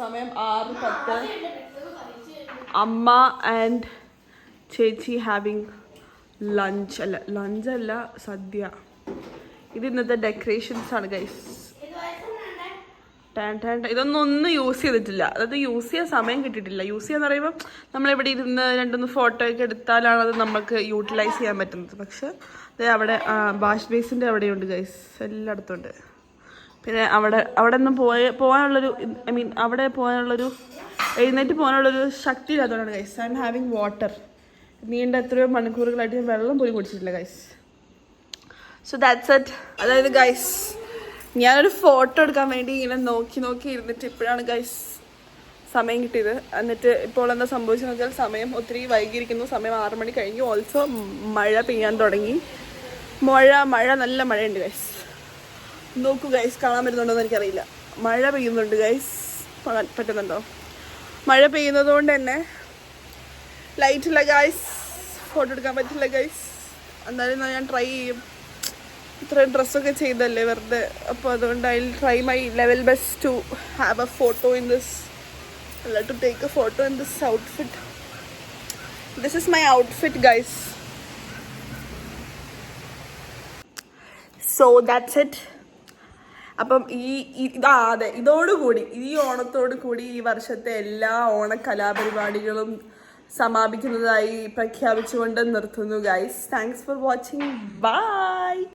സമയം 6:10. അമ്മ ആൻഡ് ചേച്ചി ഹാവിങ് ലഞ്ച് അല്ല സദ്യ. ഇത് ഇന്നത്തെ ഡെക്കറേഷൻസ് ആണ് ഗൈസ്. ഇതൊന്നും യൂസ് ചെയ്തിട്ടില്ല, അതായത് യൂസ് ചെയ്യാൻ സമയം കിട്ടിയിട്ടില്ല. യൂസ് ചെയ്യാന്ന് പറയുമ്പോൾ നമ്മളിവിടെ ഇരുന്ന് 2-3 ഫോട്ടോ ഒക്കെ എടുത്താലാണ് അത് നമുക്ക് യൂട്ടിലൈസ് ചെയ്യാൻ പറ്റുന്നത്. പക്ഷെ അവിടെ വാഷ് ബേസിൻ്റെ അവിടെയുണ്ട് ഗൈസ്, എല്ലായിടത്തും ഉണ്ട്. പിന്നെ അവിടെ ഒന്നും പോകാനുള്ളൊരു അവിടെ പോകാനുള്ളൊരു എഴുന്നേറ്റ് പോകാനുള്ളൊരു ശക്തി ഇല്ലാത്തതുകൊണ്ടാണ് guys. I M having water. നീണ്ട എത്രയോ മണിക്കൂറുകളായിട്ട് ഞാൻ വെള്ളം പോലും കുടിച്ചിട്ടില്ല ഗൈസ്. So that's it. അതായത് ഗൈസ്, ഞാനൊരു ഫോട്ടോ എടുക്കാൻ വേണ്ടി ഇങ്ങനെ നോക്കി ഇരുന്നിട്ട് ഇപ്പോഴാണ് ഗൈസ് സമയം കിട്ടിയത്. എന്നിട്ട് ഇപ്പോൾ എന്താ സംഭവിച്ചതെന്ന് വെച്ചാൽ സമയം ഒത്തിരി വൈകിയിരിക്കുന്നു. സമയം 6 മണി കഴിഞ്ഞു. ഓൾസോ മഴ പെയ്യാൻ തുടങ്ങി. മഴ നല്ല മഴയുണ്ട് ഗൈസ്. നോക്കൂ ഗൈസ്, കാണാൻ പറ്റുന്നുണ്ടോ എന്ന് എനിക്കറിയില്ല. മഴ പെയ്യുന്നുണ്ട് ഗൈസ്, പറ്റുന്നുണ്ടോ? മഴ പെയ്യുന്നത് കൊണ്ട് തന്നെ ലൈറ്റ് ഇല്ല ഗൈസ്, ഫോട്ടോ എടുക്കാൻ പറ്റില്ല ഗൈസ്. എന്തായാലും ഞാൻ ട്രൈ ചെയ്യും. ഇത്രയും ഡ്രസ്സൊക്കെ ചെയ്തല്ലേ വെറുതെ, അപ്പോൾ അതുകൊണ്ട് I will try my level best to have a photo in this, അല്ല to take a photo in this outfit. This is my outfit guys. So that's it. അപ്പം അതെ, ഇതോടുകൂടി ഈ ഓണത്തോടു കൂടി ഈ വർഷത്തെ എല്ലാ ഓണകലാപരിപാടികളും സമാപിക്കുന്നതായി പ്രഖ്യാപിച്ചുകൊണ്ട് നിർത്തുന്നു guys. Thanks for watching. By.